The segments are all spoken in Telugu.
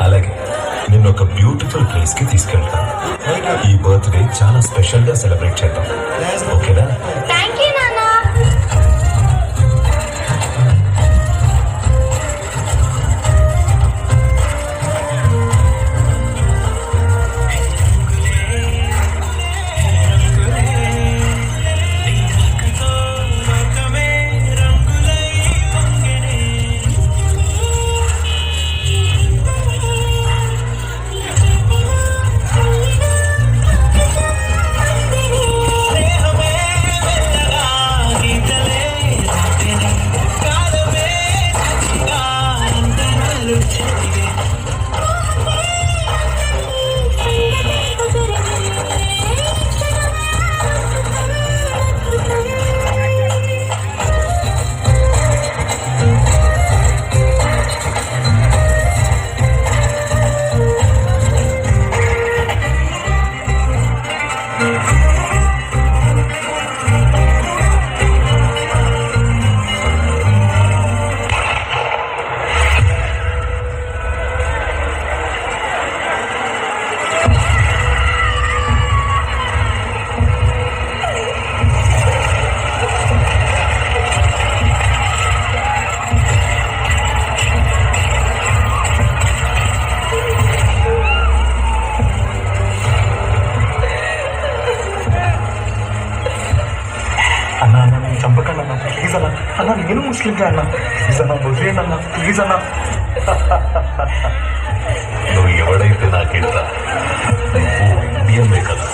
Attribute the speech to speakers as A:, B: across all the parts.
A: అలాగే నిన్ను ఒక బ్యూటిఫుల్ ప్లేస్ కి తీసుకెళ్తాను. ఈ బర్త్డే చాలా స్పెషల్ గా సెలబ్రేట్ చేద్దాం, ఓకేనా?
B: థ్యాంక్ యూ నాన్న.
C: చంపకండి అన్న, ప్లీజ్ అన్న. అన్న నేను ముస్లింగా అన్న, ప్లీజ్ అన్న, వదిలేయండి అన్న, ప్లీజ్ అన్న.
A: నువ్వు ఎవడైతే నాకేంటా, నువ్వు ఇండియన్వే కదా.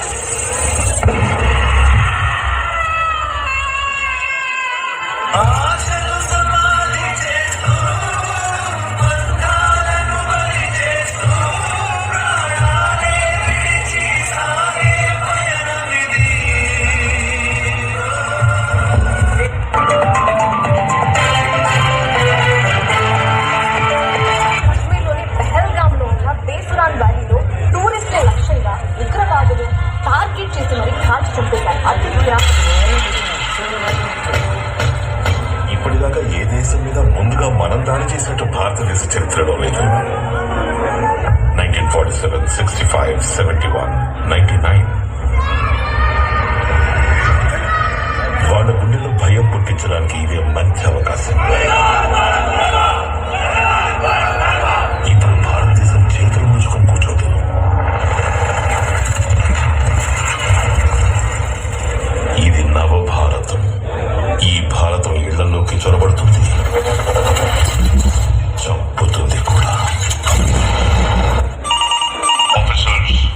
A: ఇప్పటిదాకా ఏ దేశం మీద ముందుగా మనం దాడి చేసినట్టు భారతదేశ చరిత్రలో లేదు. 1947, 65, 71, 99. వాళ్ళ గుండెలో భయం పుట్టించడానికి ఇదే మంచి అవకాశం. ఇప్పుడు భారతదేశం చేతులు ముంచుకొని కూర్చోదు. ఇది నవభారతం. ఈ భారతం ఇళ్లలోకి చొరబడుతుంది, చంపుతుంది కూడా.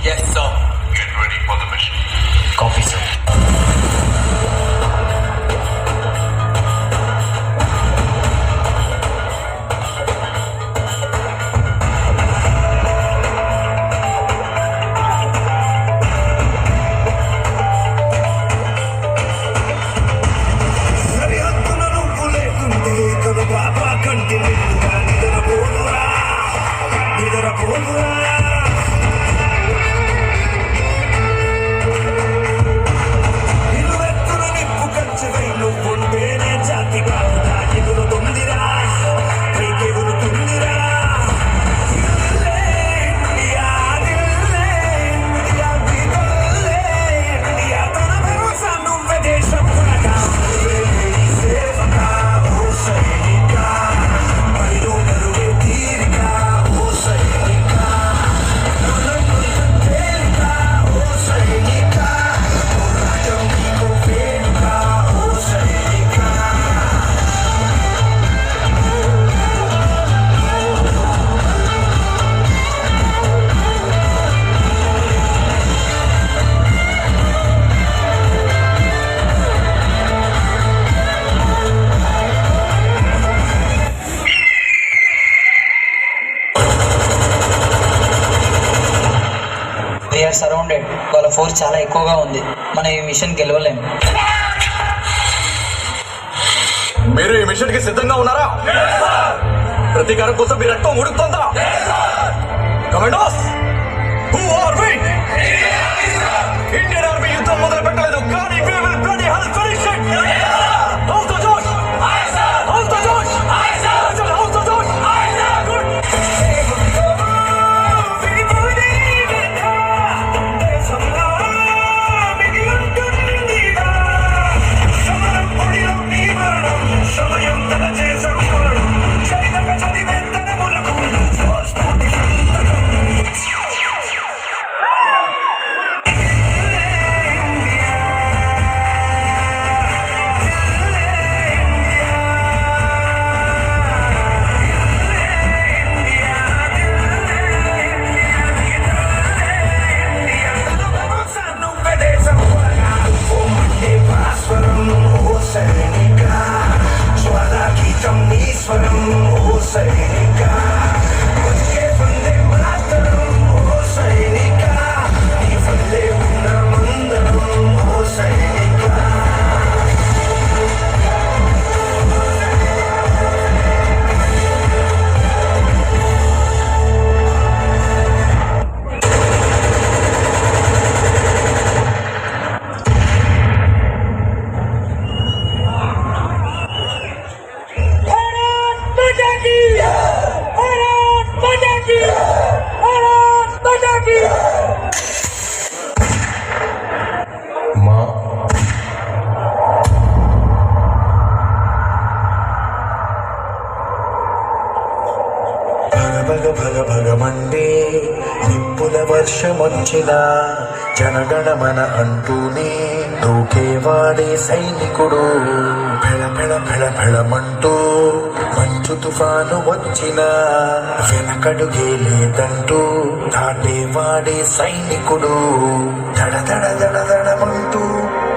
D: Yes, sir.
A: Get ready for the mission.
D: Copy, sir. Surrounded. వాళ్ళ ఫోర్స్ చాలా ఎక్కువగా ఉంది. మనం ఈ మిషన్ గెలవలేము.
C: మీరు ఈ మిషన్ కి సిద్ధంగా ఉన్నారా? ప్రతీకారం కోసం మీ రక్తం ఉడుకుతుందా? Commandos, who are we? Indian army యుద్ధం మొదలు పెట్టలేదు, కానీ we will bloody hell finish it. How's the Josh? How's the Josh? How's the Josh? Good.
B: భగ భగ భగమండే నిప్పుల వర్షమొచ్చిన జనగణమన అంటూనే దూకేవాడే సైనికుడు ఫెళ ఫెళ ఫెళ ఫెళమంటూ మంచు తుఫాను వచ్చిన వెనకడుగే లేదంటూ దాటేవాడే సైనికుడు దడ దడ దడ దడమంటూ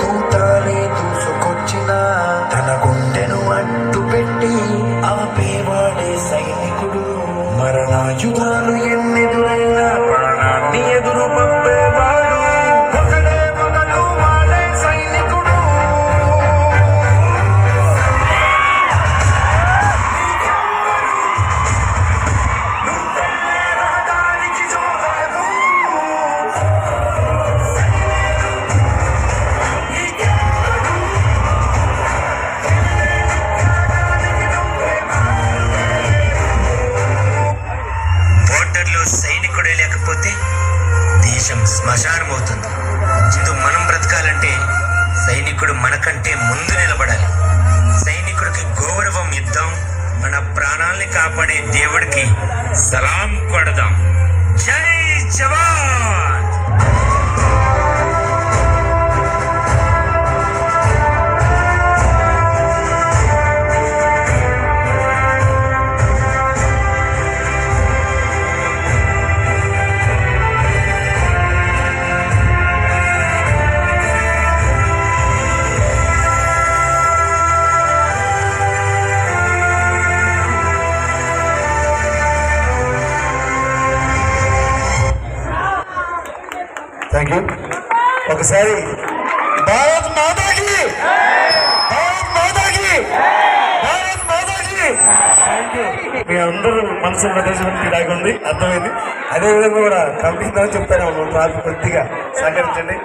B: తూటాలే దూసుకొచ్చిన తన గుండెను అడ్డు పెట్టి ఆపేవాడే సైనికుడు మరణాయుధాలు ఎన్నెదురైనా ప్రాణాన్ని ఎదురు పంపేవాడు ఒకడే ఒకడు వాడే సైనికుడు రహదారికి జోహారు
E: బోర్డర్లో సైనికుడే లేకపోతే దేశం శ్మశానం అవుతుంది. ఇందు మనం బ్రతకాలంటే సైనికుడు మనకంటే ముందు నిలబడాలి. సైనికుడికి గౌరవం ఇద్దాం, మన ప్రాణాల్ని కాపాడే దేవుడికి సలాం కొడదాం. జై జవాన్.
B: Thank you. ఒకసారి భారత్ మాతాకి, భారత్ మాతాకి, భారత్ మాతాకి. Thank you. మీ అందరూ మనసు ప్రదేశం దాగి ఉంది, అర్థమైంది. అదేవిధంగా కూడా కంపెనీ చెప్తాను, ట్రాఫిక్ కొద్దిగా సహకరించండి.